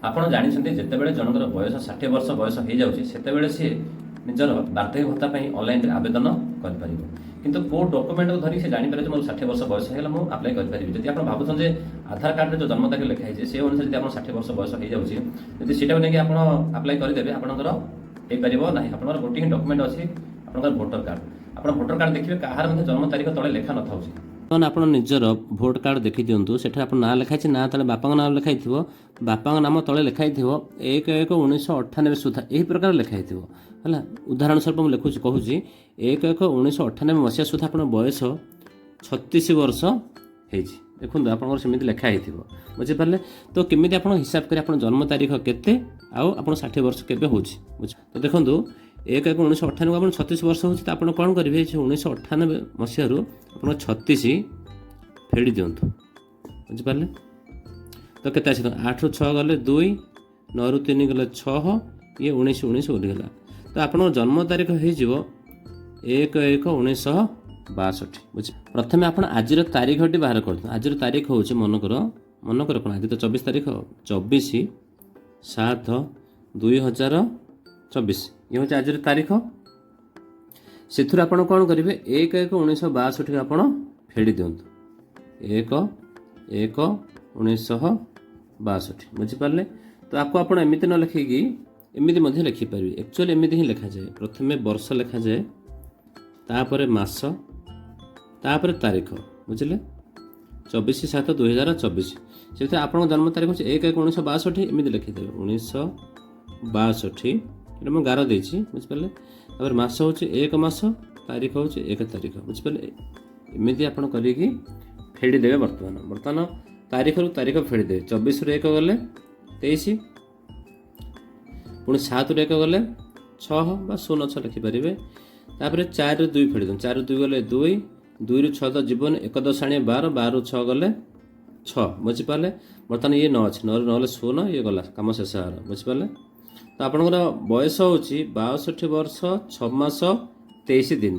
ଆପଣ ଜାଣିଛନ୍ତି ଯେତେବେଳେ ଜଣଙ୍କର ବୟସ 60 ବର୍ଷ ବୟସ ହେଇଯାଉଛି ସେତେବେଳେ ସିଏ ନିଜର ବାର୍ଦ୍ଧକ୍ୟ ଭତ୍ତା ପାଇଁ ଅନଲାଇନରେ ଆବେଦନ କରିପାରିବ। କିନ୍ତୁ କେଉଁ ଡକୁମେଣ୍ଟକୁ ଧରି ସେ ଜାଣିପାରେ ଯେ ମୋର 60 ବର୍ଷ ବୟସ ହେଇଗଲା ମୁଁ ଆପ୍ଲାଏ କରିପାରିବି। ଯଦି ଆପଣ ଭାବୁଛନ୍ତି ଯେ ଆଧାର କାର୍ଡ଼ରେ ଯେଉଁ ଜନ୍ମ ତାରିଖ ଲେଖା ହେଇଛି ସେ ଅନୁସାରେ ଯଦି ଆପଣ 60 ବର୍ଷ ବୟସ ହେଇଯାଉଛି ଯଦି ସେଇଟାକୁ ନେଇକି ଆପଣ ଆପ୍ଲାଏ କରିଦେବେ ଆପଣଙ୍କର ହେଇପାରିବ ନାହିଁ। ଆପଣଙ୍କର ଗୋଟିଏ ହିଁ ଡକୁମେଣ୍ଟ ଅଛି ଆପଣଙ୍କର ଭୋଟର କାର୍ଡ଼। ଆପଣ ଭୋଟର କାର୍ଡ଼ ଦେଖିବେ କାହାର ମଧ୍ୟ ଜନ୍ମ ତାରିଖ ତଳେ ଲେଖା ନଥାଉଛି। ବର୍ତ୍ତମାନ ଆପଣ ନିଜର ଭୋଟ କାର୍ଡ଼ ଦେଖିଦିଅନ୍ତୁ। ସେଠାରେ ଆପଣ ନାଁ ଲେଖା ହେଇଛି, ନାଁ ତଳେ ବାପାଙ୍କ ନାଁ ଲେଖା ହେଇଥିବ, ବାପାଙ୍କ ନାମ ତଳେ ଲେଖା ହେଇଥିବ 1/1/1998 ସୁଦ୍ଧା ଏହି ପ୍ରକାର ଲେଖା ହେଇଥିବ ହେଲା। ଉଦାହରଣ ସ୍ୱରୂପ ମୁଁ କହୁଛି 1/1/1998 ମସିହା ସୁଦ୍ଧା ଆପଣଙ୍କ ବୟସ 36 ବର୍ଷ ହେଇଛି। ଦେଖନ୍ତୁ ଆପଣଙ୍କର ସେମିତି ଲେଖା ହେଇଥିବ, ବୁଝିପାରିଲେ। ତ କେମିତି ଆପଣ ହିସାବ କରି ଆପଣ ଜନ୍ମ ତାରିଖ କେତେ ଆଉ ଆପଣ 60 ବର୍ଷ କେବେ ହେଉଛି ତ ଦେଖନ୍ତୁ 1/1/1998 ଆପଣ 36 ବର୍ଷ ହେଉଛି। ତ ଆପଣ କ'ଣ କରିବେ, 1998 ମସିହାରୁ ଆପଣ 36 ଫେଡ଼ି ଦିଅନ୍ତୁ, ବୁଝିପାରିଲେ। ତ କେତେ ଆସିବ, 8ରୁ 6 ଗଲେ 2, 9ରୁ 3 ଗଲେ 6, ଇଏ 19 ଉଡ଼ିଗଲା। ତ ଆପଣଙ୍କ ଜନ୍ମ ତାରିଖ ହେଇଯିବ 1/1/1962। ବୁଝି ପ୍ରଥମେ ଆପଣ ଆଜିର ତାରିଖଟି ବାହାର କରନ୍ତୁ। ଆଜିର ତାରିଖ ହେଉଛି ମନେକର କ'ଣ, ଆଜି ତ 24 ତାରିଖ, 24/7/2024 ଇଏ ହେଉଛି ଆଜିର ତାରିଖ। ସେଥିରୁ ଆପଣ କ'ଣ କରିବେ, 1/1/1962 ଆପଣ ଫେଡ଼ି ଦିଅନ୍ତୁ, 1/1/1962, ବୁଝିପାରିଲେ। ତ ଆକୁ ଆପଣ ଏମିତି ନ ଲେଖିକି ଏମିତି ମଧ୍ୟ ଲେଖିପାରିବେ। ଆକ୍ଚୁଆଲି ଏମିତି ହିଁ ଲେଖାଯାଏ, ପ୍ରଥମେ ବର୍ଷ ଲେଖାଯାଏ, ତାପରେ ମାସ, ତାପରେ ତାରିଖ, ବୁଝିଲେ। 24/7/2024 ସେଥିରେ ଆପଣଙ୍କ ଜନ୍ମ ତାରିଖ ହେଉଛି 1/1/1962 ଏମିତି ଲେଖିଦେବେ, 1962 ଏଇଟା ମୁଁ ଗାର ଦେଇଛି, ବୁଝିପାରିଲେ। ତାପରେ ମାସ ହେଉଛି 1 ମାସ, ତାରିଖ ହେଉଛି 1 ତାରିଖ, ବୁଝିପାରିଲେ। ଏମିତି ଆପଣ କରିକି ଫେଡ଼ିଦେବେ। ବର୍ତ୍ତମାନ ତାରିଖରୁ ତାରିଖ ଫେଡ଼ିଦେବେ। 24ରୁ 1 ଗଲେ 23, ପୁଣି 7ରୁ 1 ଗଲେ 6 ବା 06 ଲେଖିପାରିବେ। ତାପରେ 4ରୁ 2 ଫେଡ଼ି ଦିଅନ୍ତୁ, 4ରୁ 2 ଗଲେ 2, 2ରୁ 6 ତ ଯିବନି, 1 10 ଆଣିବେ 12, 12ରୁ 6 ଗଲେ 6, ବୁଝିପାରିଲେ। ବର୍ତ୍ତମାନ ଇଏ 9 ଅଛି, 9ରୁ 9 ଗଲେ 0, ଇଏ ଗଲା, କାମ ଶେଷ ହେଲା, ବୁଝିପାରିଲେ। ତ ଆପଣଙ୍କର ବୟସ ହେଉଛି 62 ବର୍ଷ 6 ମାସ 23 ଦିନ।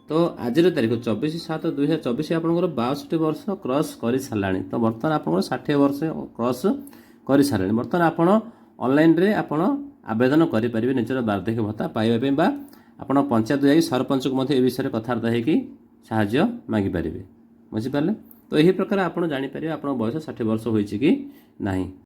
ତ ଆଜିର ତାରିଖ 24/7/2024 ଆପଣଙ୍କର 62 ବର୍ଷ କ୍ରସ୍ କରିସାରିଲାଣି। ତ ବର୍ତ୍ତମାନ ଆପଣଙ୍କର 60 ବର୍ଷ କ୍ରସ୍ କରିସାରିଲାଣି। ବର୍ତ୍ତମାନ ଆପଣ ଅନଲାଇନରେ ଆପଣ ଆବେଦନ କରିପାରିବେ ନିଜର ବାର୍ଦ୍ଧକ୍ୟ ଭତ୍ତା ପାଇବା ପାଇଁ, ବା ଆପଣ ପଞ୍ଚାୟତ ଯାଇ ସରପଞ୍ଚକୁ ମଧ୍ୟ ଏ ବିଷୟରେ କଥାବାର୍ତ୍ତା ହେଇକି ସାହାଯ୍ୟ ମାଗିପାରିବେ, ବୁଝିପାରିଲେ। ତ ଏହି ପ୍ରକାର ଆପଣ ଜାଣିପାରିବେ ଆପଣଙ୍କ ବୟସ 60 ବର୍ଷ ହୋଇଛି କି ନାହିଁ।